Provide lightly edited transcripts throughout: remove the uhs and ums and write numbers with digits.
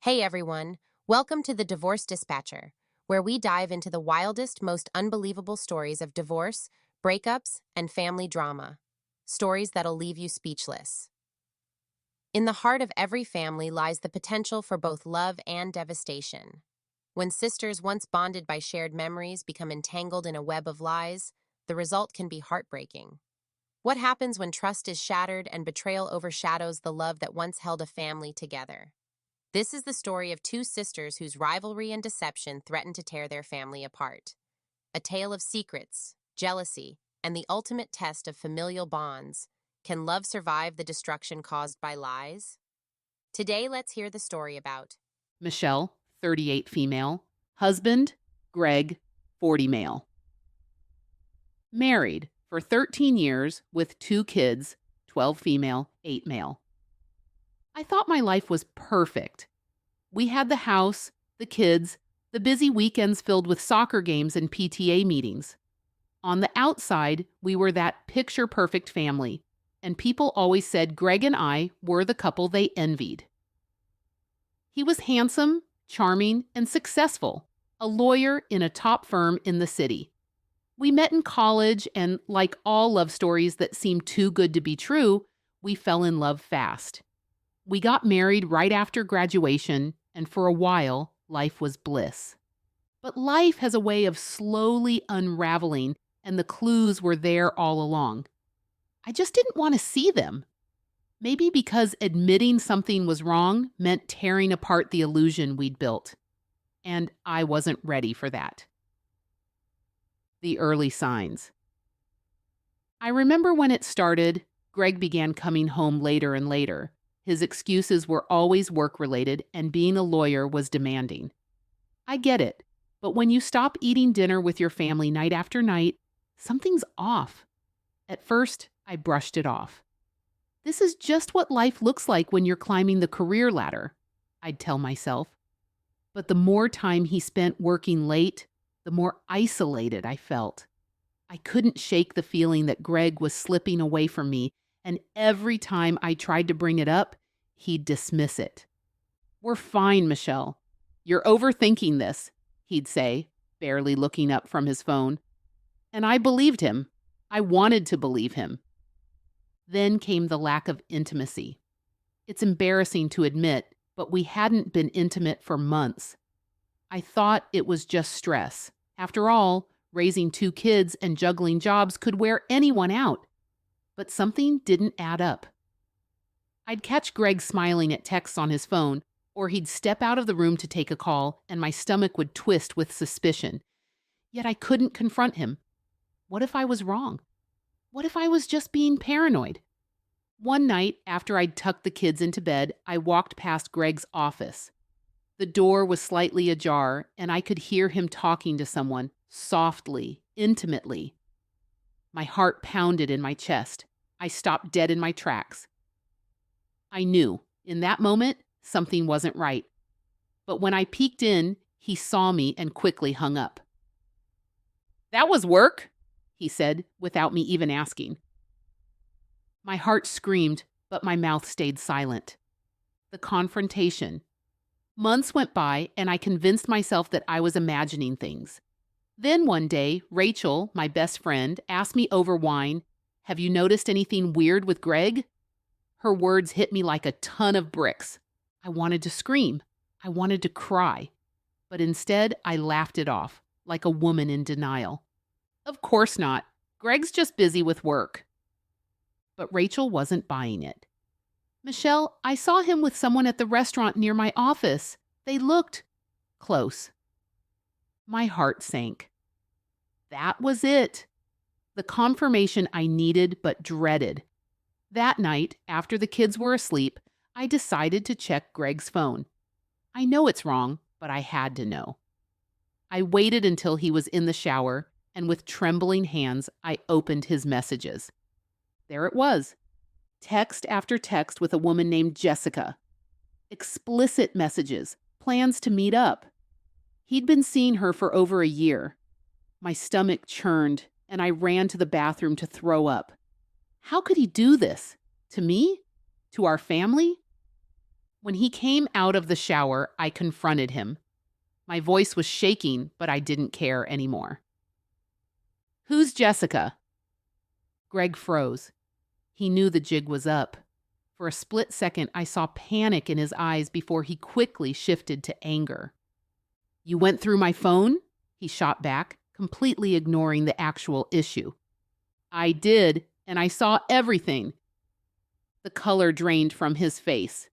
Hey everyone, welcome to the Divorce Dispatcher, where we dive into the wildest, most unbelievable stories of divorce, breakups, and family drama. Stories that'll leave you speechless. In the heart of every family lies the potential for both love and devastation. When sisters once bonded by shared memories become entangled in a web of lies, the result can be heartbreaking. What happens when trust is shattered and betrayal overshadows the love that once held a family together? This is the story of two sisters whose rivalry and deception threaten to tear their family apart. A tale of secrets, jealousy, and the ultimate test of familial bonds. Can love survive the destruction caused by lies? Today, let's hear the story about Michelle, 38 female. Husband, Greg, 40 male. Married for 13 years with 2 kids, 12 female, 8 male. I thought my life was perfect. We had the house, the kids, the busy weekends filled with soccer games and PTA meetings. On the outside, we were that picture-perfect family, and people always said Greg and I were the couple they envied. He was handsome, charming, and successful, a lawyer in a top firm in the city. We met in college, and like all love stories that seem too good to be true, we fell in love fast. We got married right after graduation, and for a while, life was bliss. But life has a way of slowly unraveling, and the clues were there all along. I just didn't want to see them. Maybe because admitting something was wrong meant tearing apart the illusion we'd built. And I wasn't ready for that. The early signs. I remember when it started, Greg began coming home later and later. His excuses were always work-related, and being a lawyer was demanding. I get it, but when you stop eating dinner with your family night after night, something's off. At first, I brushed it off. This is just what life looks like when you're climbing the career ladder, I'd tell myself. But the more time he spent working late, the more isolated I felt. I couldn't shake the feeling that Greg was slipping away from me, and every time I tried to bring it up, he'd dismiss it. "We're fine, Michelle. You're overthinking this," he'd say, barely looking up from his phone. And I believed him. I wanted to believe him. Then came the lack of intimacy. It's embarrassing to admit, but we hadn't been intimate for months. I thought it was just stress. After all, raising 2 kids and juggling jobs could wear anyone out. But something didn't add up. I'd catch Greg smiling at texts on his phone, or he'd step out of the room to take a call, and my stomach would twist with suspicion. Yet I couldn't confront him. What if I was wrong? What if I was just being paranoid? One night, after I'd tucked the kids into bed, I walked past Greg's office. The door was slightly ajar, and I could hear him talking to someone, softly, intimately. My heart pounded in my chest. I stopped dead in my tracks. I knew, in that moment, something wasn't right. But when I peeked in, he saw me and quickly hung up. "That was work," he said, without me even asking. My heart screamed, but my mouth stayed silent. The confrontation. Months went by, and I convinced myself that I was imagining things. Then one day, Rachel, my best friend, asked me over wine, "Have you noticed anything weird with Greg?" Her words hit me like a ton of bricks. I wanted to scream. I wanted to cry. But instead, I laughed it off, like a woman in denial. "Of course not. Greg's just busy with work." But Rachel wasn't buying it. "Michelle, I saw him with someone at the restaurant near my office. They looked close." My heart sank. That was it. The confirmation I needed but dreaded. That night, after the kids were asleep, I decided to check Greg's phone. I know it's wrong, but I had to know. I waited until he was in the shower, and with trembling hands, I opened his messages. There it was. Text after text with a woman named Jessica. Explicit messages, plans to meet up. He'd been seeing her for over a year. My stomach churned, and I ran to the bathroom to throw up. How could he do this? To me? To our family? When he came out of the shower, I confronted him. My voice was shaking, but I didn't care anymore. "Who's Jessica?" Greg froze. He knew the jig was up. For a split second, I saw panic in his eyes before he quickly shifted to anger. "You went through my phone?" he shot back, completely ignoring the actual issue. "I did, and I saw everything." The color drained from his face.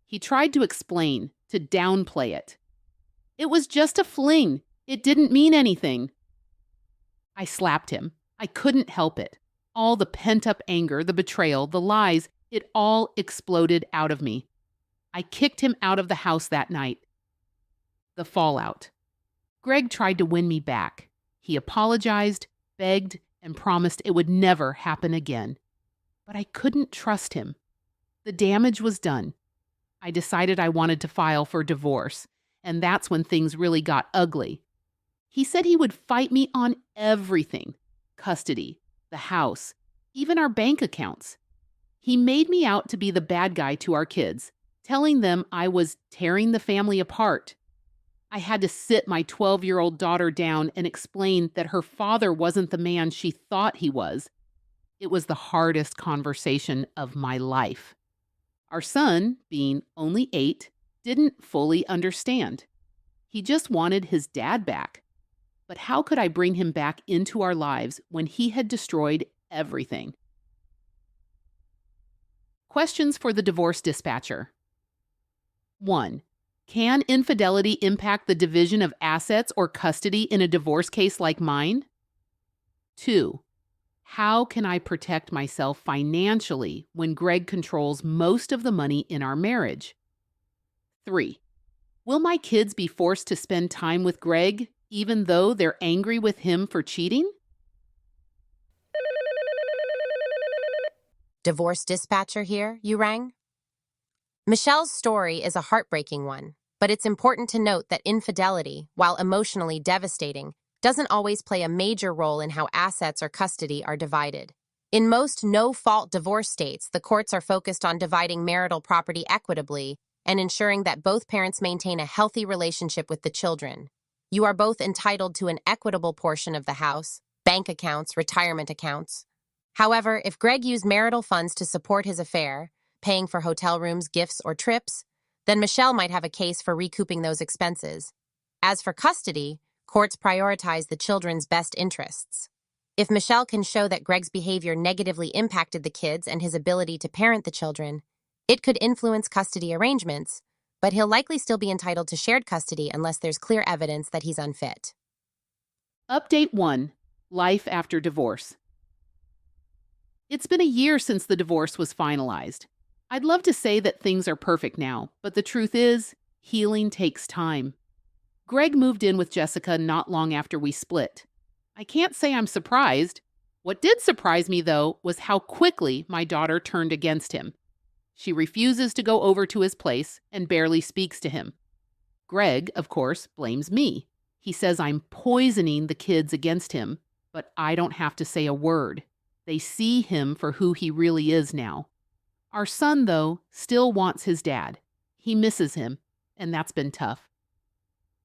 He tried to explain, to downplay it. "It was just a fling. It didn't mean anything." I slapped him. I couldn't help it. All the pent-up anger, the betrayal, the lies, it all exploded out of me. I kicked him out of the house that night. The fallout. Greg tried to win me back. He apologized, begged, and promised it would never happen again. But I couldn't trust him. The damage was done. I decided I wanted to file for divorce, and that's when things really got ugly. He said he would fight me on everything: custody, the house, even our bank accounts. He made me out to be the bad guy to our kids, telling them I was tearing the family apart. I had to sit my 12-year-old daughter down and explain that her father wasn't the man she thought he was. It was the hardest conversation of my life. Our son, being only 8, didn't fully understand. He just wanted his dad back. But how could I bring him back into our lives when he had destroyed everything? Questions for the Divorce Dispatcher. 1. Can infidelity impact the division of assets or custody in a divorce case like mine? 2. How can I protect myself financially when Greg controls most of the money in our marriage? 3. Will my kids be forced to spend time with Greg even though they're angry with him for cheating? Divorce Dispatcher here, you rang? Michelle's story is a heartbreaking one, but it's important to note that infidelity, while emotionally devastating, doesn't always play a major role in how assets or custody are divided. In most no-fault divorce states, the courts are focused on dividing marital property equitably and ensuring that both parents maintain a healthy relationship with the children. You are both entitled to an equitable portion of the house, bank accounts, retirement accounts. However, if Greg used marital funds to support his affair, paying for hotel rooms, gifts, or trips, then Michelle might have a case for recouping those expenses. As for custody, courts prioritize the children's best interests. If Michelle can show that Greg's behavior negatively impacted the kids and his ability to parent the children, it could influence custody arrangements, but he'll likely still be entitled to shared custody unless there's clear evidence that he's unfit. Update 1. Life after divorce. It's been a year since the divorce was finalized. I'd love to say that things are perfect now, but the truth is, healing takes time. Greg moved in with Jessica not long after we split. I can't say I'm surprised. What did surprise me, though, was how quickly my daughter turned against him. She refuses to go over to his place and barely speaks to him. Greg, of course, blames me. He says I'm poisoning the kids against him, but I don't have to say a word. They see him for who he really is now. Our son, though, still wants his dad. He misses him, and that's been tough.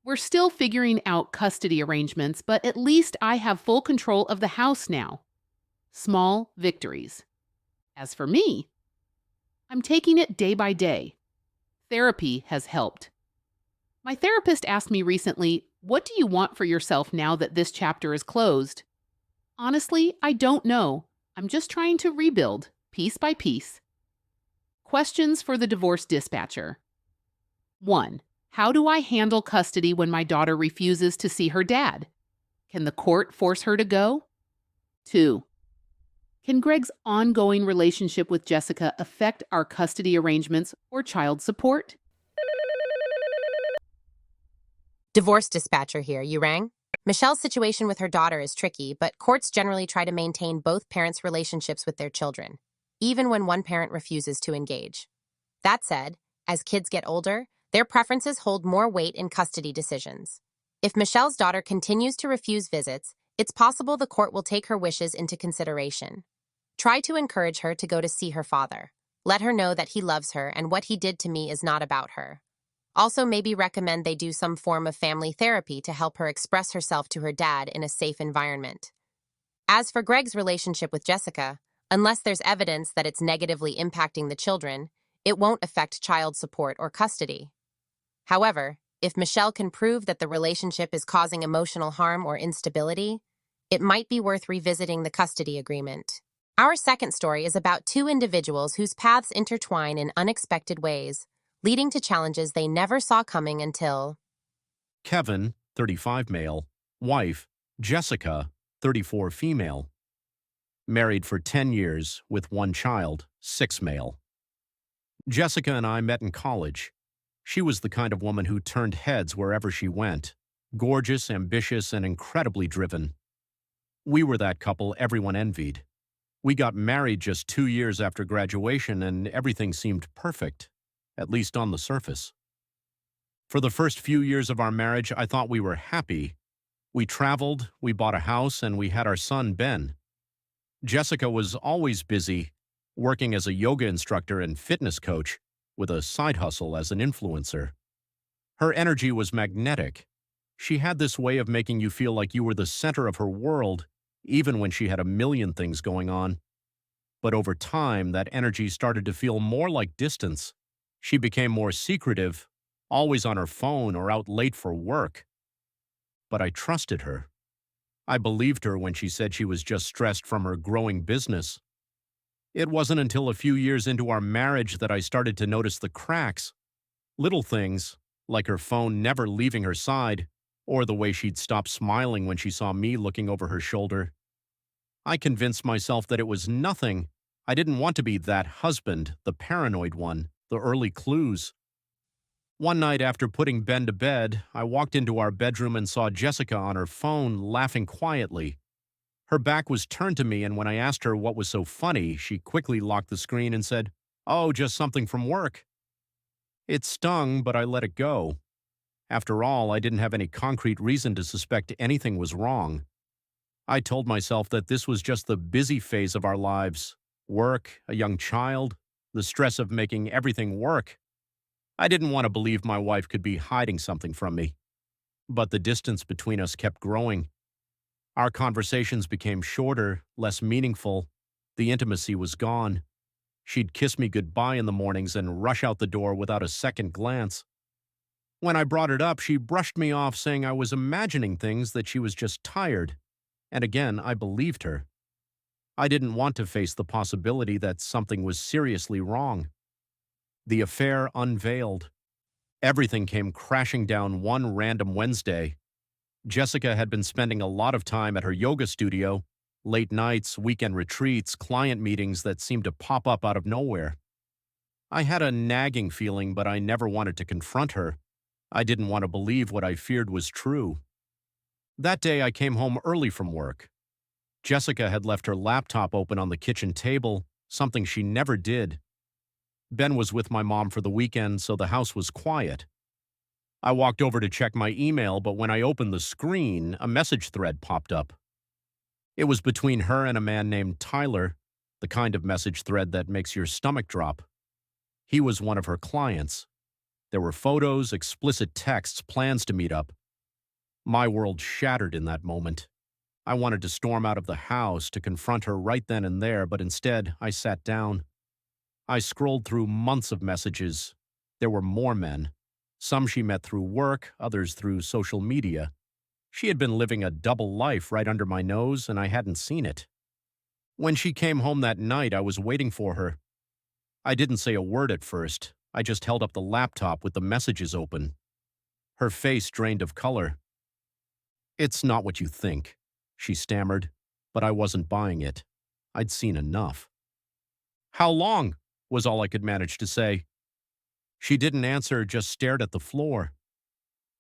We're still figuring out custody arrangements, but at least I have full control of the house now. Small victories. As for me, I'm taking it day by day. Therapy has helped. My therapist asked me recently, "What do you want for yourself now that this chapter is closed?" Honestly, I don't know. I'm just trying to rebuild, piece by piece. Questions for the Divorce Dispatcher. 1. How do I handle custody when my daughter refuses to see her dad? Can the court force her to go? 2. Can Greg's ongoing relationship with Jessica affect our custody arrangements or child support? Divorce Dispatcher here, you rang? Michelle's situation with her daughter is tricky, but courts generally try to maintain both parents' relationships with their children, even when one parent refuses to engage. That said, as kids get older, their preferences hold more weight in custody decisions. If Michelle's daughter continues to refuse visits, it's possible the court will take her wishes into consideration. Try to encourage her to go to see her father. Let her know that he loves her and what he did to me is not about her. Also, maybe recommend they do some form of family therapy to help her express herself to her dad in a safe environment. As for Greg's relationship with Jessica, unless there's evidence that it's negatively impacting the children, it won't affect child support or custody. However, if Michelle can prove that the relationship is causing emotional harm or instability, it might be worth revisiting the custody agreement. Our second story is about two individuals whose paths intertwine in unexpected ways, leading to challenges they never saw coming until Kevin, 35 male, wife, Jessica, 34 female, married for 10 years with one child, 6 male. Jessica and I met in college. She was the kind of woman who turned heads wherever she went, gorgeous, ambitious, and incredibly driven. We were that couple everyone envied. We got married just 2 years after graduation and everything seemed perfect, at least on the surface. For the first few years of our marriage, I thought we were happy. We traveled, we bought a house, and we had our son, Ben. Jessica was always busy, working as a yoga instructor and fitness coach, with a side hustle as an influencer. Her energy was magnetic. She had this way of making you feel like you were the center of her world, even when she had a million things going on. But over time, that energy started to feel more like distance. She became more secretive, always on her phone or out late for work. But I trusted her. I believed her when she said she was just stressed from her growing business. It wasn't until a few years into our marriage that I started to notice the cracks. Little things, like her phone never leaving her side, or the way she'd stop smiling when she saw me looking over her shoulder. I convinced myself that it was nothing. I didn't want to be that husband, the paranoid one, the early clues. One night after putting Ben to bed, I walked into our bedroom and saw Jessica on her phone laughing quietly. Her back was turned to me, and when I asked her what was so funny, she quickly locked the screen and said, "Oh, just something from work." It stung, but I let it go. After all, I didn't have any concrete reason to suspect anything was wrong. I told myself that this was just the busy phase of our lives. Work, a young child, the stress of making everything work. I didn't want to believe my wife could be hiding something from me. But the distance between us kept growing. Our conversations became shorter, less meaningful. The intimacy was gone. She'd kiss me goodbye in the mornings and rush out the door without a second glance. When I brought it up, she brushed me off, saying I was imagining things, that she was just tired. And again, I believed her. I didn't want to face the possibility that something was seriously wrong. The affair unveiled. Everything came crashing down one random Wednesday. Jessica had been spending a lot of time at her yoga studio, late nights, weekend retreats, client meetings that seemed to pop up out of nowhere. I had a nagging feeling, but I never wanted to confront her. I didn't want to believe what I feared was true. That day I came home early from work. Jessica had left her laptop open on the kitchen table, something she never did. Ben was with my mom for the weekend, so the house was quiet. I walked over to check my email, but when I opened the screen, a message thread popped up. It was between her and a man named Tyler, the kind of message thread that makes your stomach drop. He was one of her clients. There were photos, explicit texts, plans to meet up. My world shattered in that moment. I wanted to storm out of the house to confront her right then and there, but instead I sat down. I scrolled through months of messages. There were more men. Some she met through work, others through social media. She had been living a double life right under my nose, and I hadn't seen it. When she came home that night, I was waiting for her. I didn't say a word at first. I just held up the laptop with the messages open. Her face drained of color. "It's not what you think," she stammered, but I wasn't buying it. I'd seen enough. "How long?" was all I could manage to say. She didn't answer, just stared at the floor.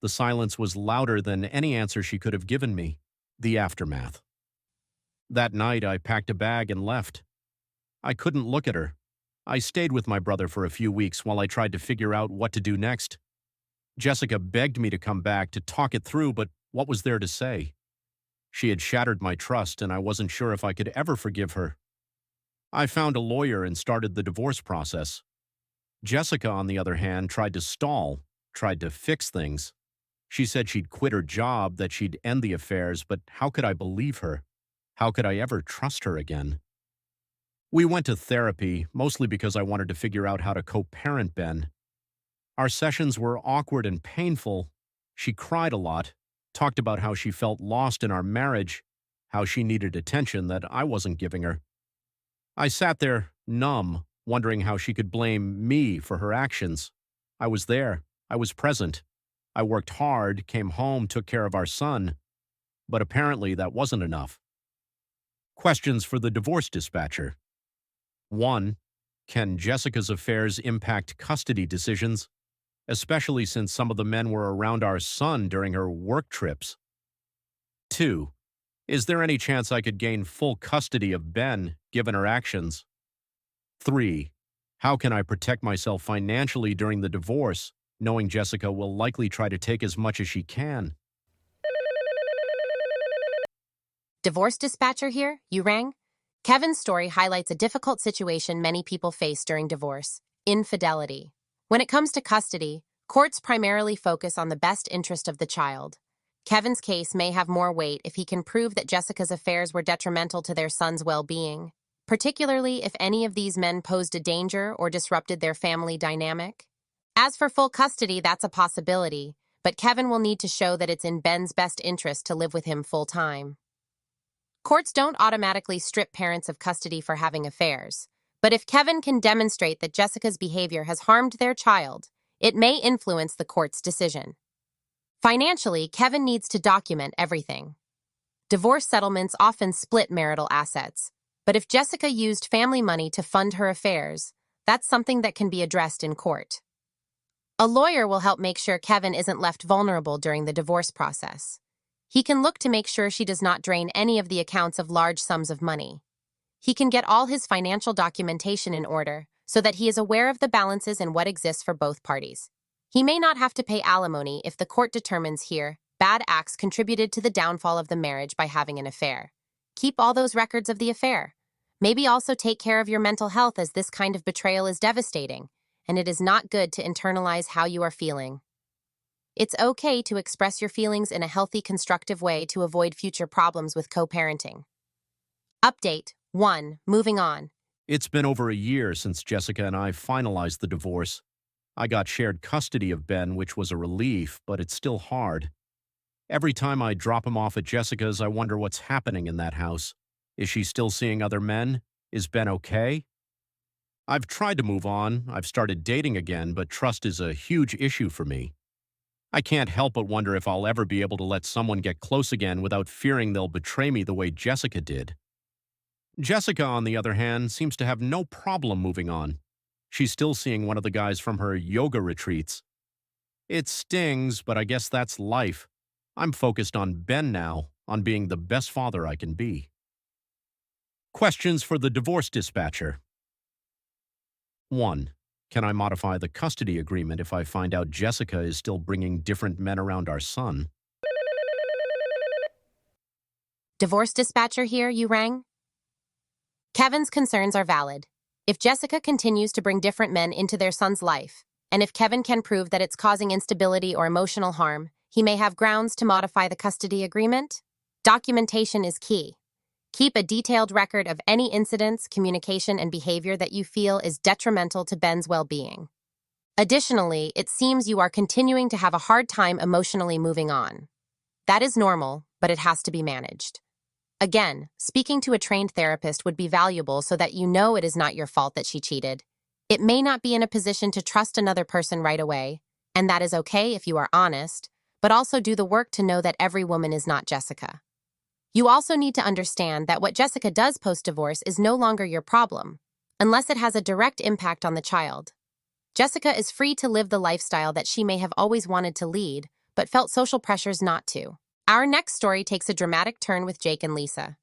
The silence was louder than any answer she could have given me. The aftermath. That night, I packed a bag and left. I couldn't look at her. I stayed with my brother for a few weeks while I tried to figure out what to do next. Jessica begged me to come back to talk it through, but what was there to say? She had shattered my trust, and I wasn't sure if I could ever forgive her. I found a lawyer and started the divorce process. Jessica, on the other hand, tried to stall, tried to fix things. She said she'd quit her job, that she'd end the affairs, but how could I believe her? How could I ever trust her again? We went to therapy, mostly because I wanted to figure out how to co-parent Ben. Our sessions were awkward and painful. She cried a lot, talked about how she felt lost in our marriage, how she needed attention that I wasn't giving her. I sat there, numb, wondering how she could blame me for her actions. I was there. I was present. I worked hard, came home, took care of our son. But apparently that wasn't enough. Questions for the divorce dispatcher. 1. Can Jessica's affairs impact custody decisions, especially since some of the men were around our son during her work trips? 2. Is there any chance I could gain full custody of Ben, given her actions? 3. How can I protect myself financially during the divorce, knowing Jessica will likely try to take as much as she can? Divorce Dispatcher here, you rang? Kevin's story highlights a difficult situation many people face during divorce: infidelity. When it comes to custody, courts primarily focus on the best interest of the child. Kevin's case may have more weight if he can prove that Jessica's affairs were detrimental to their son's well-being, particularly if any of these men posed a danger or disrupted their family dynamic. As for full custody, that's a possibility, but Kevin will need to show that it's in Ben's best interest to live with him full-time. Courts don't automatically strip parents of custody for having affairs, but if Kevin can demonstrate that Jessica's behavior has harmed their child, it may influence the court's decision. Financially, Kevin needs to document everything. Divorce settlements often split marital assets, but if Jessica used family money to fund her affairs, that's something that can be addressed in court. A lawyer will help make sure Kevin isn't left vulnerable during the divorce process. He can look to make sure she does not drain any of the accounts of large sums of money. He can get all his financial documentation in order so that he is aware of the balances and what exists for both parties. He may not have to pay alimony if the court determines here bad acts contributed to the downfall of the marriage by having an affair. Keep all those records of the affair. Maybe also take care of your mental health, as this kind of betrayal is devastating, and it is not good to internalize how you are feeling. It's okay to express your feelings in a healthy, constructive way to avoid future problems with co-parenting. Update 1. Moving on. It's been over a year since Jessica and I finalized the divorce. I got shared custody of Ben, which was a relief, but it's still hard. Every time I drop him off at Jessica's, I wonder what's happening in that house. Is she still seeing other men? Is Ben okay? I've tried to move on. I've started dating again, but trust is a huge issue for me. I can't help but wonder if I'll ever be able to let someone get close again without fearing they'll betray me the way Jessica did. Jessica, on the other hand, seems to have no problem moving on. She's still seeing one of the guys from her yoga retreats. It stings, but I guess that's life. I'm focused on Ben now, on being the best father I can be. Questions for the divorce dispatcher. 1. Can I modify the custody agreement if I find out Jessica is still bringing different men around our son? Divorce Dispatcher here, you rang? Kevin's concerns are valid. If Jessica continues to bring different men into their son's life, and if Kevin can prove that it's causing instability or emotional harm, he may have grounds to modify the custody agreement. Documentation is key. Keep a detailed record of any incidents, communication, and behavior that you feel is detrimental to Ben's well-being. Additionally, it seems you are continuing to have a hard time emotionally moving on. That is normal, but it has to be managed. Again, speaking to a trained therapist would be valuable so that you know it is not your fault that she cheated. It may not be in a position to trust another person right away, and that is okay if you are honest, but also do the work to know that every woman is not Jessica. You also need to understand that what Jessica does post-divorce is no longer your problem, unless it has a direct impact on the child. Jessica is free to live the lifestyle that she may have always wanted to lead, but felt social pressures not to. Our next story takes a dramatic turn with Jake and Lisa.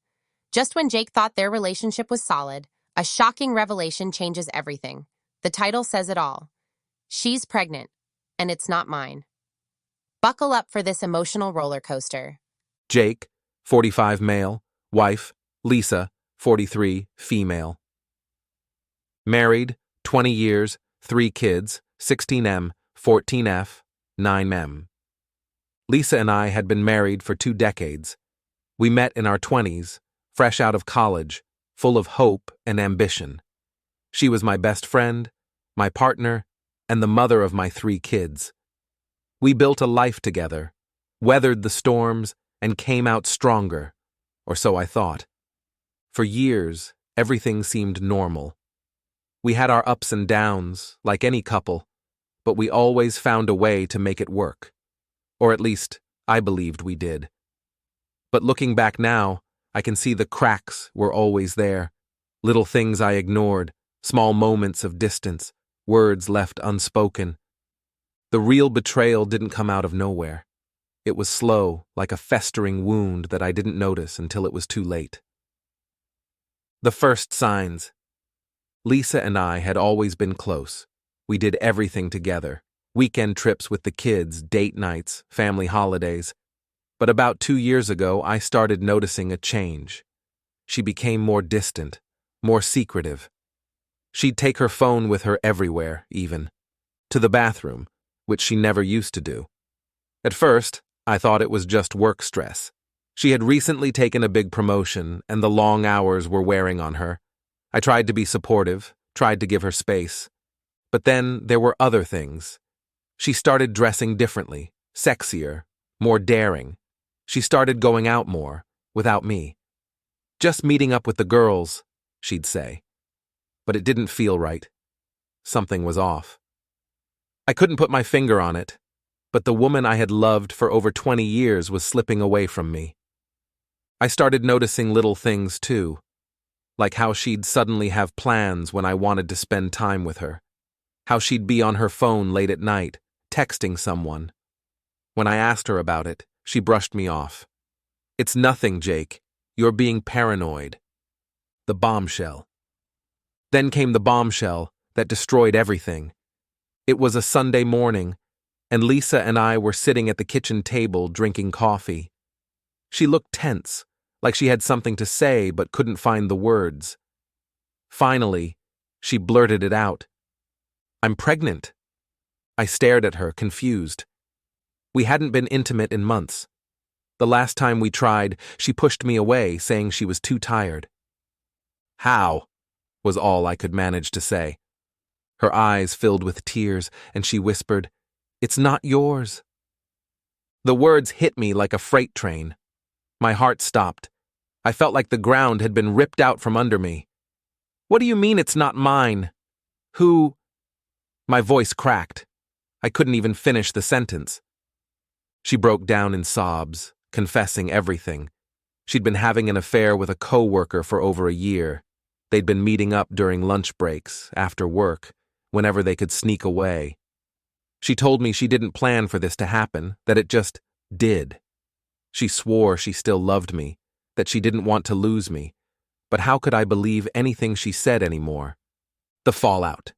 Just when Jake thought their relationship was solid, a shocking revelation changes everything. The title says it all. She's pregnant, and it's not mine. Buckle up for this emotional roller coaster. Jake, 45 male, wife, Lisa, 43 female. Married, 20 years, 3 kids, 16M, 14F, 9M. Lisa and I had been married for 2 decades. We met in our 20s, fresh out of college, full of hope and ambition. She was my best friend, my partner, and the mother of my 3 kids. We built a life together, weathered the storms, and came out stronger, or so I thought. For years, everything seemed normal. We had our ups and downs, like any couple, but we always found a way to make it work. Or at least, I believed we did. But looking back now, I can see the cracks were always there. Little things I ignored, small moments of distance, words left unspoken. The real betrayal didn't come out of nowhere. It was slow, like a festering wound that I didn't notice until it was too late. The first signs. Lisa and I had always been close. We did everything together. Weekend trips with the kids, date nights, family holidays. But about 2 years ago, I started noticing a change. She became more distant, more secretive. She'd take her phone with her everywhere, even. To the bathroom, which she never used to do. At first, I thought it was just work stress. She had recently taken a big promotion, and the long hours were wearing on her. I tried to be supportive, tried to give her space. But then there were other things. She started dressing differently, sexier, more daring. She started going out more, without me. Just meeting up with the girls, she'd say. But it didn't feel right. Something was off. I couldn't put my finger on it, but the woman I had loved for over 20 years was slipping away from me. I started noticing little things too, like how she'd suddenly have plans when I wanted to spend time with her, how she'd be on her phone late at night, texting someone. When I asked her about it, she brushed me off. "It's nothing, Jake. You're being paranoid." The bombshell. Then came the bombshell that destroyed everything. It was a Sunday morning, and Lisa and I were sitting at the kitchen table drinking coffee. She looked tense, like she had something to say but couldn't find the words. Finally, she blurted it out. "I'm pregnant." I stared at her, confused. We hadn't been intimate in months. The last time we tried, she pushed me away, saying she was too tired. "How?" was all I could manage to say. Her eyes filled with tears, and she whispered, "It's not yours." The words hit me like a freight train. My heart stopped. I felt like the ground had been ripped out from under me. "What do you mean it's not mine? Who?" My voice cracked. I couldn't even finish the sentence. She broke down in sobs, confessing everything. She'd been having an affair with a co-worker for over a year. They'd been meeting up during lunch breaks, after work, whenever they could sneak away. She told me she didn't plan for this to happen, that it just did. She swore she still loved me, that she didn't want to lose me, but how could I believe anything she said anymore? The fallout.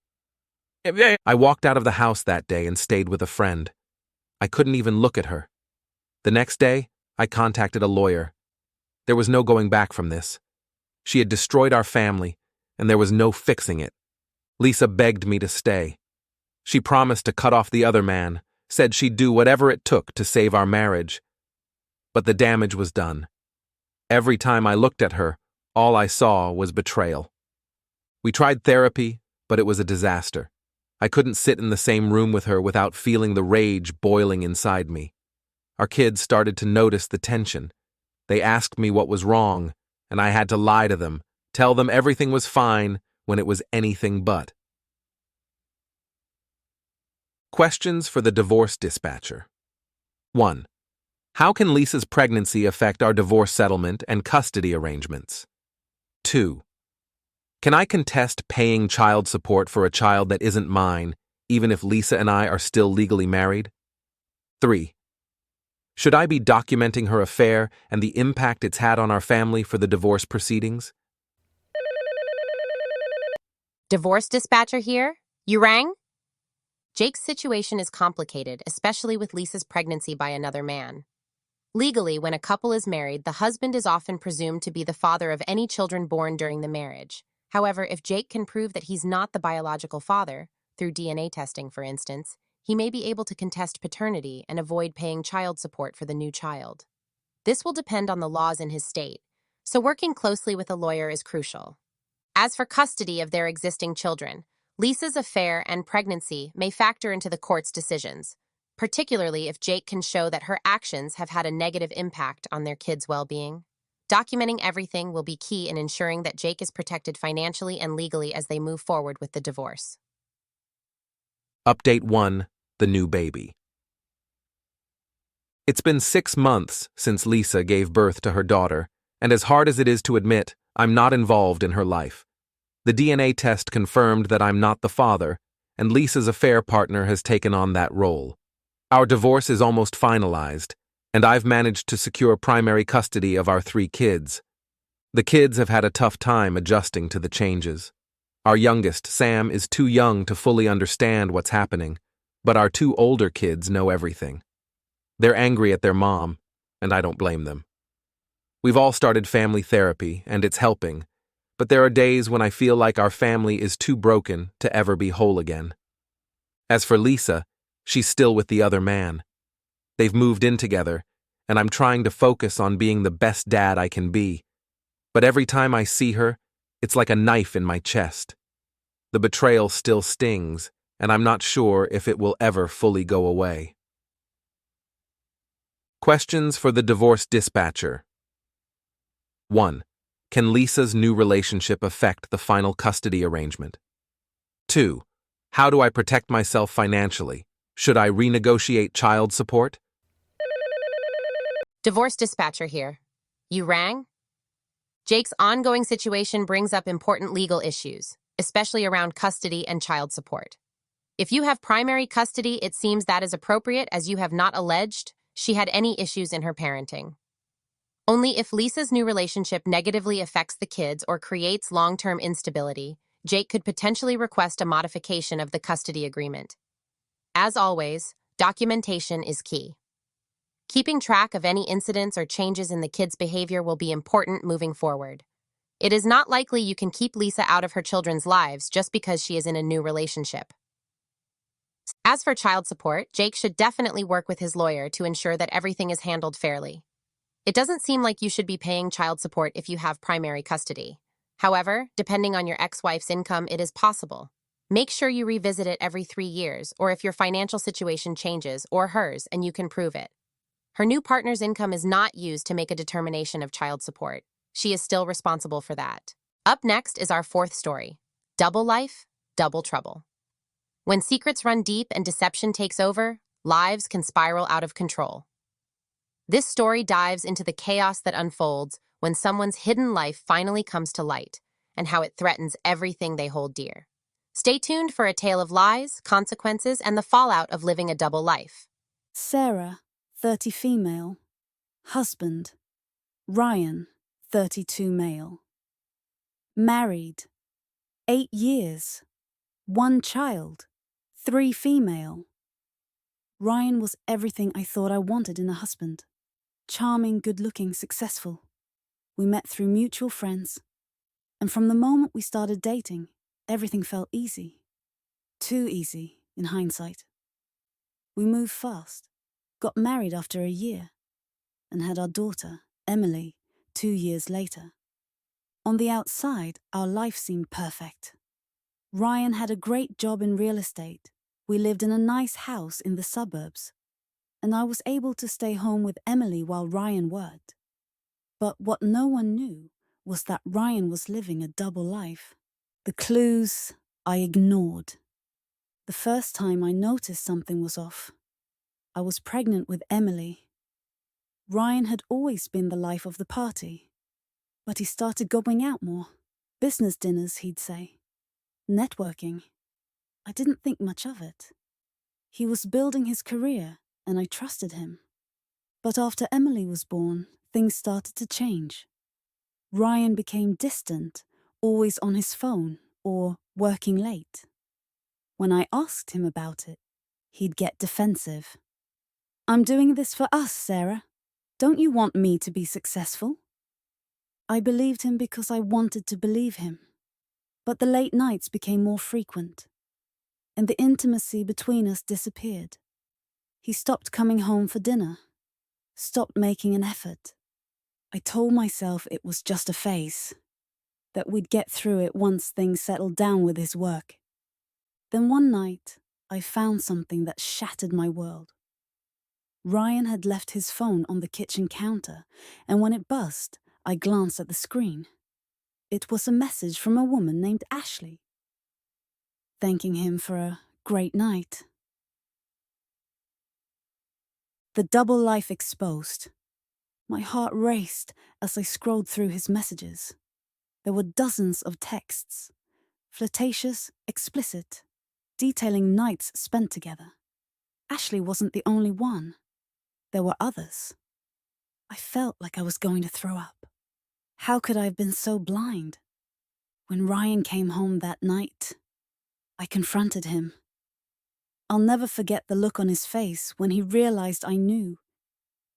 I walked out of the house that day and stayed with a friend. I couldn't even look at her. The next day, I contacted a lawyer. There was no going back from this. She had destroyed our family, and there was no fixing it. Lisa begged me to stay. She promised to cut off the other man, said she'd do whatever it took to save our marriage. But the damage was done. Every time I looked at her, all I saw was betrayal. We tried therapy, but it was a disaster. I couldn't sit in the same room with her without feeling the rage boiling inside me. Our kids started to notice the tension. They asked me what was wrong, and I had to lie to them, tell them everything was fine when it was anything but. Questions for the Divorce Dispatcher. 1. How can Lisa's pregnancy affect our divorce settlement and custody arrangements? 2. Can I contest paying child support for a child that isn't mine, even if Lisa and I are still legally married? 3. Should I be documenting her affair and the impact it's had on our family for the divorce proceedings? Divorce Dispatcher here? You rang? Jake's situation is complicated, especially with Lisa's pregnancy by another man. Legally, when a couple is married, the husband is often presumed to be the father of any children born during the marriage. However, if Jake can prove that he's not the biological father, through DNA testing for instance, he may be able to contest paternity and avoid paying child support for the new child. This will depend on the laws in his state, so working closely with a lawyer is crucial. As for custody of their existing children, Lisa's affair and pregnancy may factor into the court's decisions, particularly if Jake can show that her actions have had a negative impact on their kids' well-being. Documenting everything will be key in ensuring that Jake is protected financially and legally as they move forward with the divorce. Update 1. The new baby. It's been 6 months since Lisa gave birth to her daughter, and as hard as it is to admit, I'm not involved in her life. The DNA test confirmed that I'm not the father, and Lisa's affair partner has taken on that role. Our divorce is almost finalized, and I've managed to secure primary custody of our 3 kids. The kids have had a tough time adjusting to the changes. Our youngest, Sam, is too young to fully understand what's happening, but our 2 older kids know everything. They're angry at their mom, and I don't blame them. We've all started family therapy, and it's helping, but there are days when I feel like our family is too broken to ever be whole again. As for Lisa, she's still with the other man. They've moved in together, and I'm trying to focus on being the best dad I can be. But every time I see her, it's like a knife in my chest. The betrayal still stings, and I'm not sure if it will ever fully go away. Questions for the Divorce Dispatcher. 1. Can Lisa's new relationship affect the final custody arrangement? 2. How do I protect myself financially? Should I renegotiate child support? Divorce Dispatcher here. You rang? Jake's ongoing situation brings up important legal issues, especially around custody and child support. If you have primary custody, it seems that is appropriate as you have not alleged she had any issues in her parenting. Only if Lisa's new relationship negatively affects the kids or creates long-term instability, Jake could potentially request a modification of the custody agreement. As always, documentation is key. Keeping track of any incidents or changes in the kids' behavior will be important moving forward. It is not likely you can keep Lisa out of her children's lives just because she is in a new relationship. As for child support, Jake should definitely work with his lawyer to ensure that everything is handled fairly. It doesn't seem like you should be paying child support if you have primary custody. However, depending on your ex-wife's income, it is possible. Make sure you revisit it every 3 years, or if your financial situation changes, or hers, and you can prove it. Her new partner's income is not used to make a determination of child support. She is still responsible for that. Up next is our 4th story, Double Life, Double Trouble. When secrets run deep and deception takes over, lives can spiral out of control. This story dives into the chaos that unfolds when someone's hidden life finally comes to light, and how it threatens everything they hold dear. Stay tuned for a tale of lies, consequences, and the fallout of living a double life. Sarah, 30 female. Husband, Ryan, 32 male. Married, 8 years. 1 child, 3 female. Ryan was everything I thought I wanted in a husband. Charming, good-looking, successful. We met through mutual friends, and from the moment we started dating, everything felt easy. Too easy, in hindsight. We moved fast, got married after a year, and had our daughter, Emily, 2 years later. On the outside, our life seemed perfect. Ryan had a great job in real estate. We lived in a nice house in the suburbs, and I was able to stay home with Emily while Ryan worked. But what no one knew was that Ryan was living a double life. The clues I ignored. The first time I noticed something was off, I was pregnant with Emily. Ryan had always been the life of the party, but he started going out more. Business dinners, he'd say. Networking. I didn't think much of it. He was building his career, and I trusted him. But after Emily was born, things started to change. Ryan became distant, always on his phone or working late. When I asked him about it, he'd get defensive. "I'm doing this for us, Sarah. Don't you want me to be successful?" I believed him because I wanted to believe him. But the late nights became more frequent, and the intimacy between us disappeared. He stopped coming home for dinner, stopped making an effort. I told myself it was just a phase, that we'd get through it once things settled down with his work. Then one night, I found something that shattered my world. Ryan had left his phone on the kitchen counter, and when it buzzed, I glanced at the screen. It was a message from a woman named Ashley, thanking him for a great night. The double life exposed. My heart raced as I scrolled through his messages. There were dozens of texts, flirtatious, explicit, detailing nights spent together. Ashley wasn't the only one. There were others. I felt like I was going to throw up. How could I have been so blind? When Ryan came home that night, I confronted him. I'll never forget the look on his face when he realized I knew.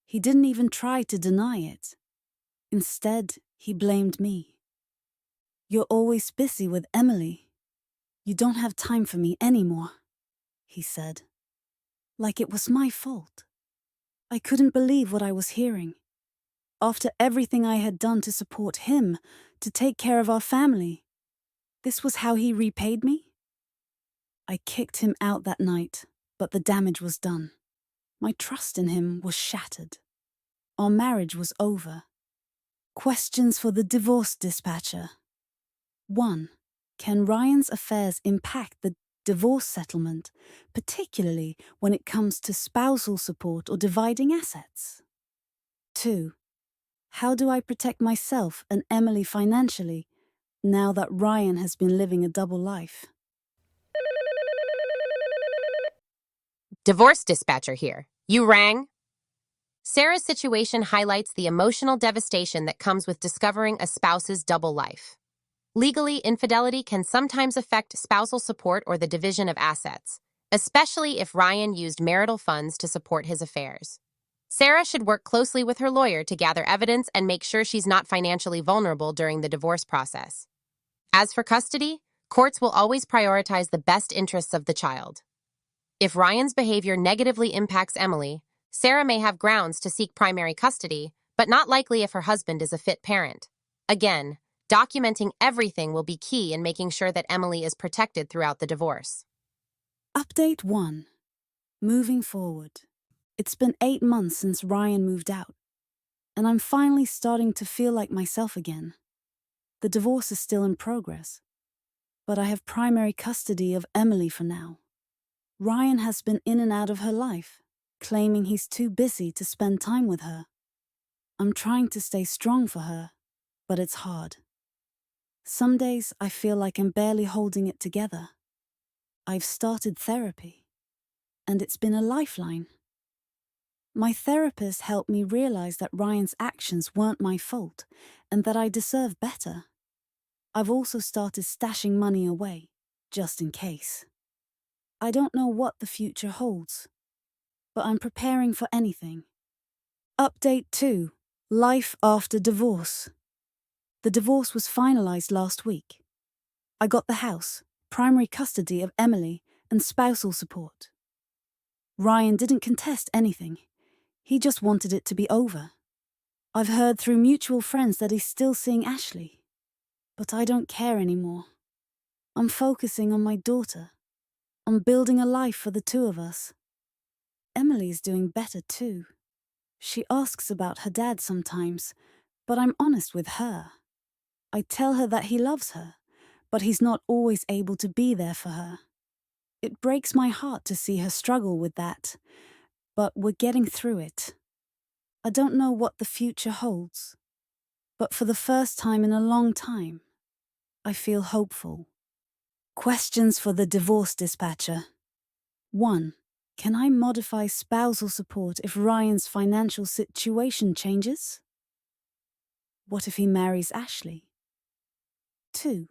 He didn't even try to deny it. Instead, he blamed me. "You're always busy with Emily. You don't have time for me anymore," he said. Like it was my fault. I couldn't believe what I was hearing. After everything I had done to support him, to take care of our family, this was how he repaid me? I kicked him out that night, but the damage was done. My trust in him was shattered. Our marriage was over. Questions for the Divorce Dispatcher. 1. Can Ryan's affairs impact the divorce settlement, particularly when it comes to spousal support or dividing assets? 2. How do I protect myself and Emily financially now that Ryan has been living a double life? Divorce Dispatcher here. You rang? Sarah's situation highlights the emotional devastation that comes with discovering a spouse's double life. Legally, infidelity can sometimes affect spousal support or the division of assets, especially if Ryan used marital funds to support his affairs. Sarah should work closely with her lawyer to gather evidence and make sure she's not financially vulnerable during the divorce process. As for custody, courts will always prioritize the best interests of the child. If Ryan's behavior negatively impacts Emily, Sarah may have grounds to seek primary custody, but not likely if her husband is a fit parent. Again, documenting everything will be key in making sure that Emily is protected throughout the divorce. Update 1. Moving forward. It's been 8 months since Ryan moved out, and I'm finally starting to feel like myself again. The divorce is still in progress, but I have primary custody of Emily for now. Ryan has been in and out of her life, claiming he's too busy to spend time with her. I'm trying to stay strong for her, but it's hard. Some days I feel like I'm barely holding it together. I've started therapy, and it's been a lifeline. My therapist helped me realize that Ryan's actions weren't my fault and that I deserve better. I've also started stashing money away, just in case. I don't know what the future holds, but I'm preparing for anything. Update 2. Life after divorce. The divorce was finalized last week. I got the house, primary custody of Emily, and spousal support. Ryan didn't contest anything. He just wanted it to be over. I've heard through mutual friends that he's still seeing Ashley, but I don't care anymore. I'm focusing on my daughter, on building a life for the two of us. Emily's doing better too. She asks about her dad sometimes, but I'm honest with her. I tell her that he loves her, but he's not always able to be there for her. It breaks my heart to see her struggle with that, but we're getting through it. I don't know what the future holds, but for the first time in a long time, I feel hopeful. Questions for the Divorce Dispatcher. 1. Can I modify spousal support if Ryan's financial situation changes? What if he marries Ashley? 2.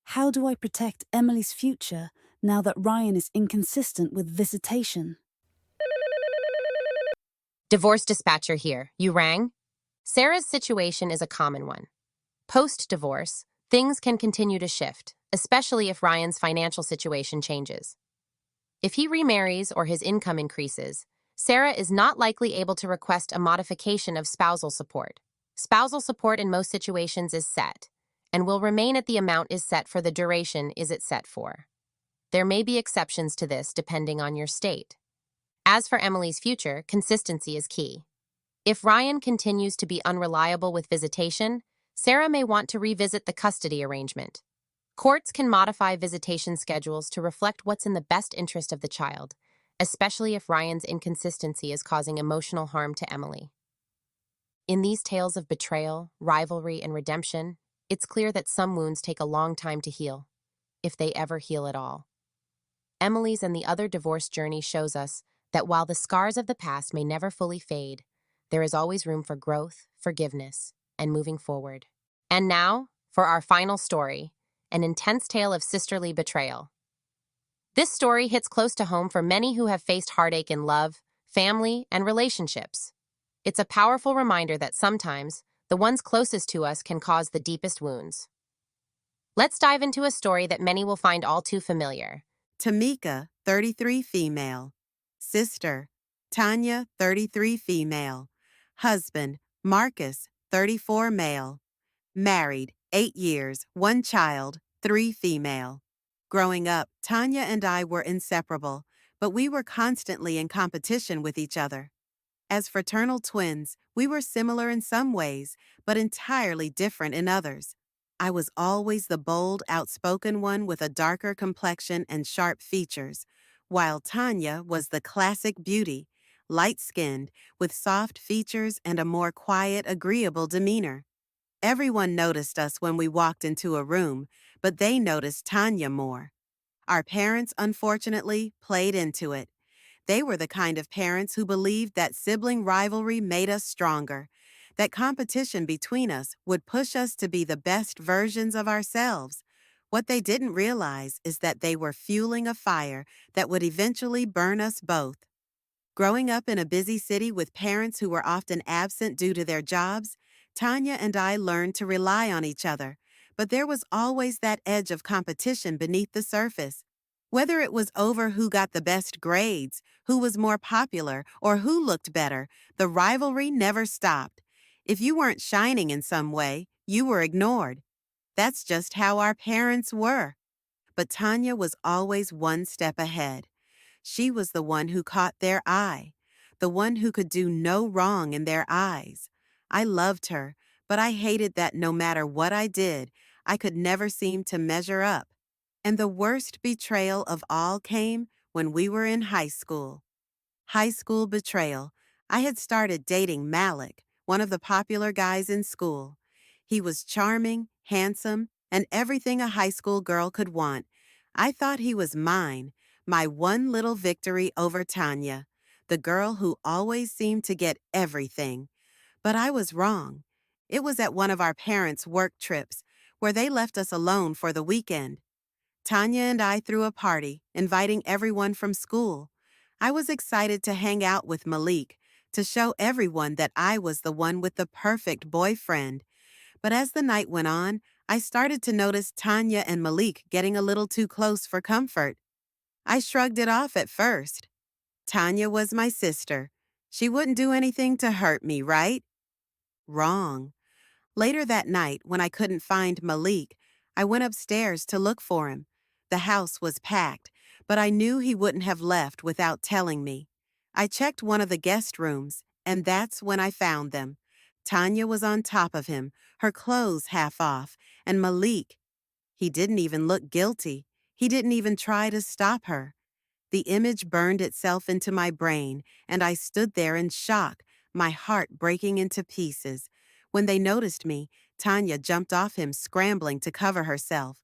How do I protect Emily's future now that Ryan is inconsistent with visitation? Divorce Dispatcher here. You rang? Sarah's situation is a common one. Post-divorce, things can continue to shift, especially if Ryan's financial situation changes. If he remarries or his income increases, Sarah is not likely able to request a modification of spousal support. Spousal support in most situations is set, and will remain at the amount is set for the duration is it set for. There may be exceptions to this depending on your state. As for Emily's future, consistency is key. If Ryan continues to be unreliable with visitation, Sarah may want to revisit the custody arrangement. Courts can modify visitation schedules to reflect what's in the best interest of the child, especially if Ryan's inconsistency is causing emotional harm to Emily. In these tales of betrayal, rivalry, and redemption, it's clear that some wounds take a long time to heal, if they ever heal at all. Emily's and the other divorce journey shows us that while the scars of the past may never fully fade, there is always room for growth, forgiveness, and moving forward. And now, for our final story, an intense tale of sisterly betrayal. This story hits close to home for many who have faced heartache in love, family, and relationships. It's a powerful reminder that sometimes, the ones closest to us can cause the deepest wounds. Let's dive into a story that many will find all too familiar. Tamika, 33 female. Sister, Tanya, 33 female. Husband, Marcus, 34 male. Married, 8 years, 1 child, 3 female. Growing up, Tanya and I were inseparable, but we were constantly in competition with each other. As fraternal twins, we were similar in some ways, but entirely different in others. I was always the bold, outspoken one with a darker complexion and sharp features, while Tanya was the classic beauty, light-skinned, with soft features and a more quiet, agreeable demeanor. Everyone noticed us when we walked into a room, but they noticed Tanya more. Our parents, unfortunately, played into it. They were the kind of parents who believed that sibling rivalry made us stronger, that competition between us would push us to be the best versions of ourselves. What they didn't realize is that they were fueling a fire that would eventually burn us both. Growing up in a busy city with parents who were often absent due to their jobs, Tanya and I learned to rely on each other, but there was always that edge of competition beneath the surface. Whether it was over who got the best grades, who was more popular, or who looked better, the rivalry never stopped. If you weren't shining in some way, you were ignored. That's just how our parents were. But Tanya was always one step ahead. She was the one who caught their eye, the one who could do no wrong in their eyes. I loved her, but I hated that no matter what I did, I could never seem to measure up. And the worst betrayal of all came when we were in high school. High school betrayal. I had started dating Malik, one of the popular guys in school. He was charming, handsome, and everything a high school girl could want. I thought he was mine, my one little victory over Tanya, the girl who always seemed to get everything. But I was wrong. It was at one of our parents' work trips, where they left us alone for the weekend. Tanya and I threw a party, inviting everyone from school. I was excited to hang out with Malik, to show everyone that I was the one with the perfect boyfriend. But as the night went on, I started to notice Tanya and Malik getting a little too close for comfort. I shrugged it off at first. Tanya was my sister. She wouldn't do anything to hurt me, right? Wrong. Later that night, when I couldn't find Malik, I went upstairs to look for him. The house was packed, but I knew he wouldn't have left without telling me. I checked one of the guest rooms, and that's when I found them. Tanya was on top of him, her clothes half off, and Malik, he didn't even look guilty. He didn't even try to stop her. The image burned itself into my brain, and I stood there in shock, my heart breaking into pieces. When they noticed me, Tanya jumped off him, scrambling to cover herself.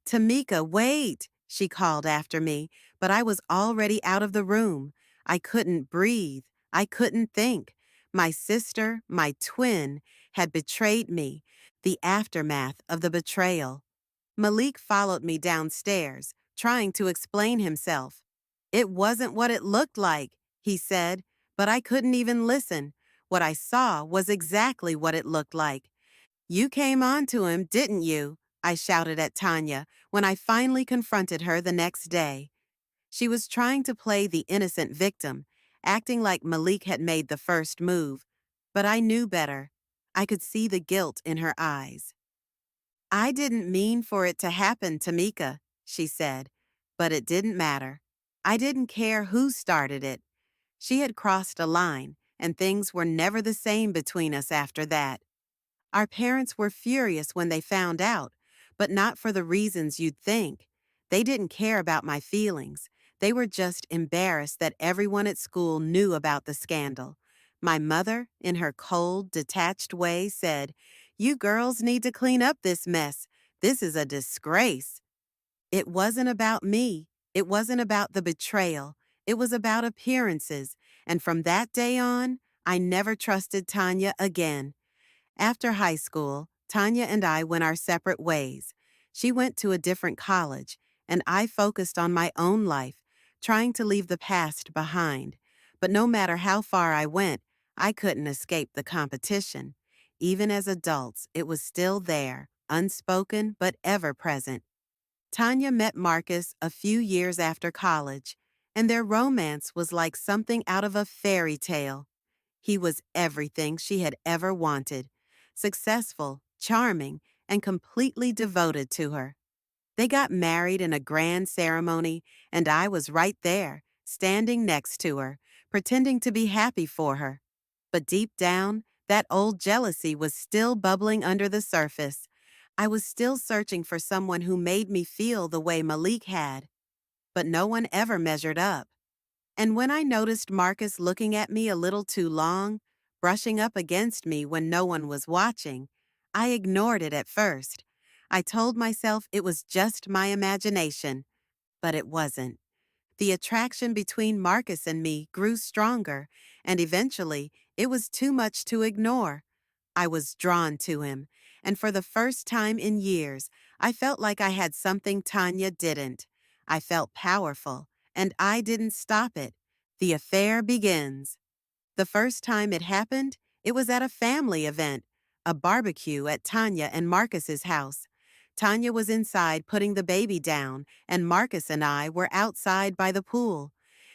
"Tamika, wait!" she called after me, but I was already out of the room. I couldn't breathe. I couldn't think. My sister, my twin, had betrayed me, the aftermath of the betrayal. Malik followed me downstairs, trying to explain himself. "It wasn't what it looked like," he said, but I couldn't even listen. What I saw was exactly what it looked like. "You came on to him, didn't you?" I shouted at Tanya when I finally confronted her the next day. She was trying to play the innocent victim, acting like Malik had made the first move, but I knew better. I could see the guilt in her eyes. I didn't mean for it to happen, Tamika, she said, but it didn't matter. I didn't care who started it. She had crossed a line, and things were never the same between us after that. Our parents were furious when they found out, but not for the reasons you'd think. They didn't care about my feelings. They were just embarrassed that everyone at school knew about the scandal. My mother, in her cold, detached way, said, "You girls need to clean up this mess. This is a disgrace." It wasn't about me. It wasn't about the betrayal. It was about appearances. And from that day on, I never trusted Tanya again. After high school, Tanya and I went our separate ways. She went to a different college, and I focused on my own life, trying to leave the past behind. But no matter how far I went, I couldn't escape the competition. Even as adults, it was still there, unspoken but ever present. Tanya met Marcus a few years after college, and their romance was like something out of a fairy tale. He was everything she had ever wanted: successful, charming, and completely devoted to her. They got married in a grand ceremony, and I was right there, standing next to her, pretending to be happy for her. But deep down, that old jealousy was still bubbling under the surface. I was still searching for someone who made me feel the way Malik had. But no one ever measured up. And when I noticed Marcus looking at me a little too long, brushing up against me when no one was watching, I ignored it at first. I told myself it was just my imagination, but it wasn't. The attraction between Marcus and me grew stronger, and eventually it was too much to ignore. I was drawn to him, and for the first time in years, I felt like I had something Tanya didn't. I felt powerful, and I didn't stop it. The affair begins. The first time it happened, it was at a family event, a barbecue at Tanya and Marcus's house. Tanya was inside putting the baby down, and Marcus and I were outside by the pool.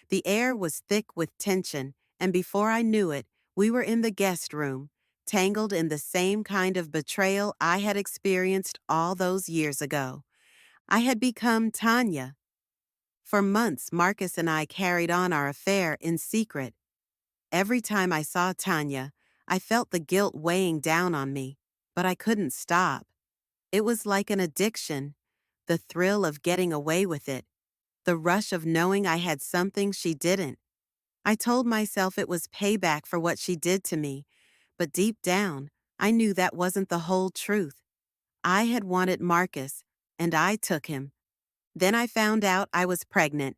The air was thick with tension, and before I knew it, we were in the guest room, tangled in the same kind of betrayal I had experienced all those years ago. I had become Tanya. For months, Marcus and I carried on our affair in secret. Every time I saw Tanya, I felt the guilt weighing down on me, but I couldn't stop. It was like an addiction, the thrill of getting away with it, the rush of knowing I had something she didn't. I told myself it was payback for what she did to me, but deep down, I knew that wasn't the whole truth. I had wanted Marcus, and I took him. Then I found out I was pregnant.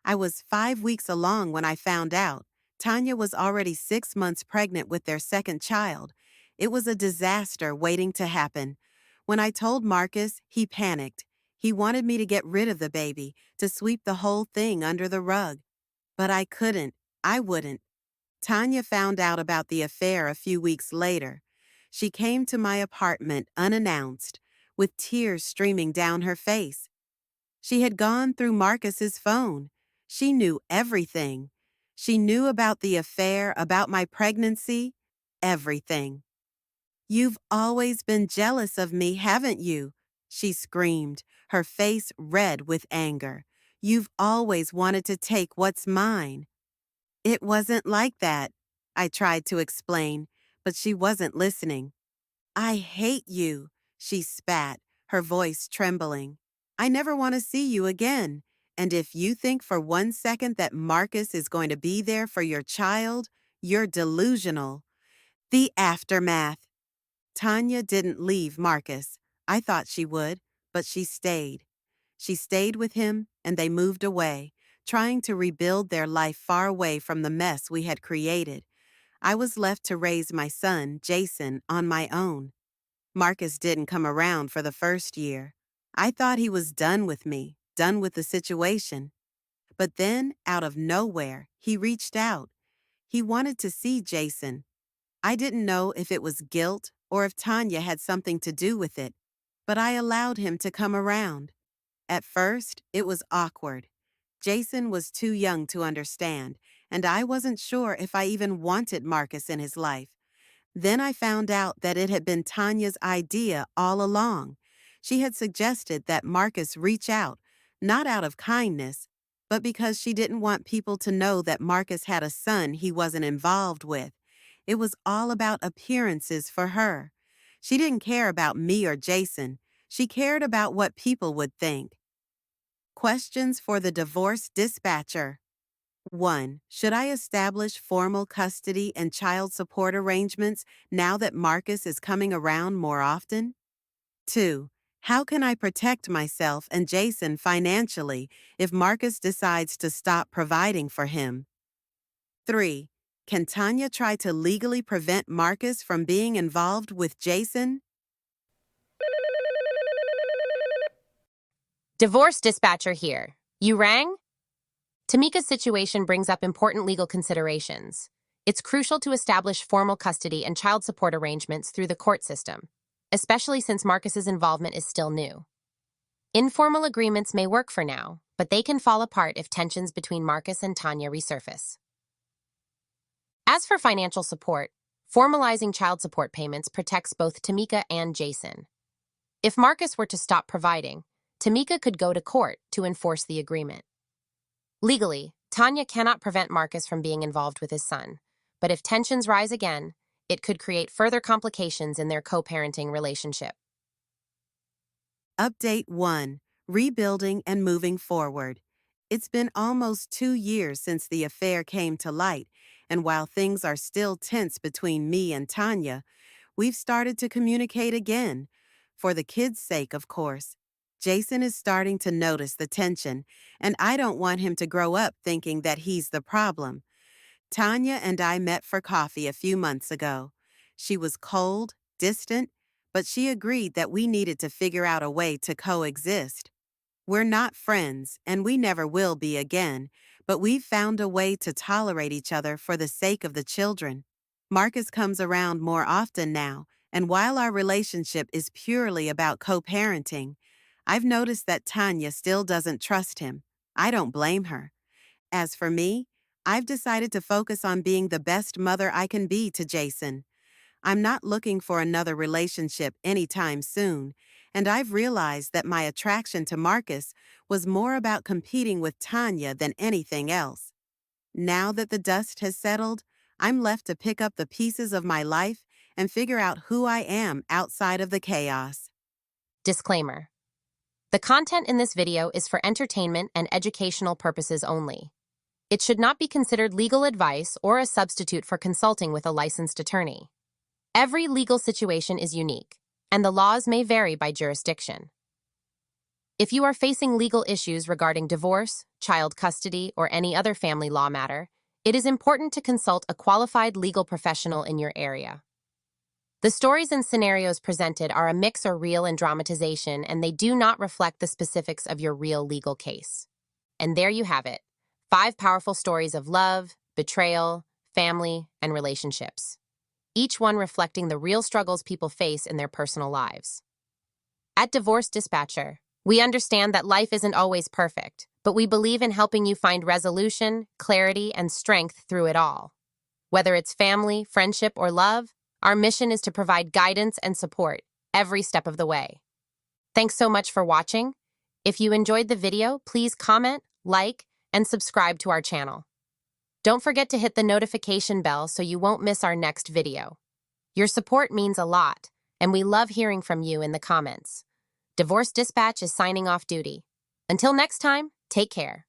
I was 5 weeks along when I found out. Tanya was already 6 months pregnant with their second child. It was a disaster waiting to happen. When I told Marcus, he panicked. He wanted me to get rid of the baby, to sweep the whole thing under the rug. But I couldn't. I wouldn't. Tanya found out about the affair a few weeks later. She came to my apartment unannounced, with tears streaming down her face. She had gone through Marcus's phone. She knew everything. She knew about the affair, about my pregnancy, everything. "You've always been jealous of me, haven't you?" she screamed, her face red with anger. "You've always wanted to take what's mine." "It wasn't like that," I tried to explain, but she wasn't listening. "I hate you," she spat, her voice trembling. "I never want to see you again. And if you think for 1 second that Marcus is going to be there for your child, you're delusional." The aftermath. Tanya didn't leave Marcus. I thought she would, but she stayed. She stayed with him, and they moved away, trying to rebuild their life far away from the mess we had created. I was left to raise my son, Jason, on my own. Marcus didn't come around for the first year. I thought he was done with me, done with the situation. But then, out of nowhere, he reached out. He wanted to see Jason. I didn't know if it was guilt or if Tanya had something to do with it. but I allowed him to come around. At first, it was awkward. Jason was too young to understand, and I wasn't sure if I even wanted Marcus in his life. Then I found out that it had been Tanya's idea all along. She had suggested that Marcus reach out, not out of kindness, but because she didn't want people to know that Marcus had a son he wasn't involved with. It was all about appearances for her. She didn't care about me or Jason. She cared about what people would think. Questions for the Divorce Dispatcher. 1. Should I establish formal custody and child support arrangements now that Marcus is coming around more often? 2. How can I protect myself and Jason financially if Marcus decides to stop providing for him? 3. Can Tanya try to legally prevent Marcus from being involved with Jason? Divorce Dispatcher here. You rang? Tamika's situation brings up important legal considerations. It's crucial to establish formal custody and child support arrangements through the court system, especially since Marcus's involvement is still new. Informal agreements may work for now, but they can fall apart if tensions between Marcus and Tanya resurface. As for financial support, formalizing child support payments protects both Tamika and Jason. If Marcus were to stop providing, Tamika could go to court to enforce the agreement. Legally, Tanya cannot prevent Marcus from being involved with his son, but if tensions rise again, it could create further complications in their co-parenting relationship. Update 1. Rebuilding and moving forward. It's been almost 2 years since the affair came to light, and while things are still tense between me and Tanya, we've started to communicate again. For the kids' sake, of course. Jason is starting to notice the tension, and I don't want him to grow up thinking that he's the problem. Tanya and I met for coffee a few months ago. She was cold, distant, but she agreed that we needed to figure out a way to coexist. We're not friends, and we never will be again, but we've found a way to tolerate each other for the sake of the children. Marcus comes around more often now, and while our relationship is purely about co-parenting, I've noticed that Tanya still doesn't trust him. I don't blame her. As for me, I've decided to focus on being the best mother I can be to Jason. I'm not looking for another relationship anytime soon, and I've realized that my attraction to Marcus was more about competing with Tanya than anything else. Now that the dust has settled, I'm left to pick up the pieces of my life and figure out who I am outside of the chaos. Disclaimer. The content in this video is for entertainment and educational purposes only. It should not be considered legal advice or a substitute for consulting with a licensed attorney. Every legal situation is unique, and the laws may vary by jurisdiction. If you are facing legal issues regarding divorce, child custody, or any other family law matter, it is important to consult a qualified legal professional in your area. The stories and scenarios presented are a mix or real and dramatization, and they do not reflect the specifics of your real legal case. And there you have it, 5 powerful stories of love, betrayal, family, and relationships, each one reflecting the real struggles people face in their personal lives. At Divorce Dispatcher, we understand that life isn't always perfect, but we believe in helping you find resolution, clarity, and strength through it all. Whether it's family, friendship, or love, our mission is to provide guidance and support every step of the way. Thanks so much for watching. If you enjoyed the video, please comment, like, and subscribe to our channel. Don't forget to hit the notification bell so you won't miss our next video. Your support means a lot, and we love hearing from you in the comments. Divorce Dispatch is signing off duty. Until next time, take care.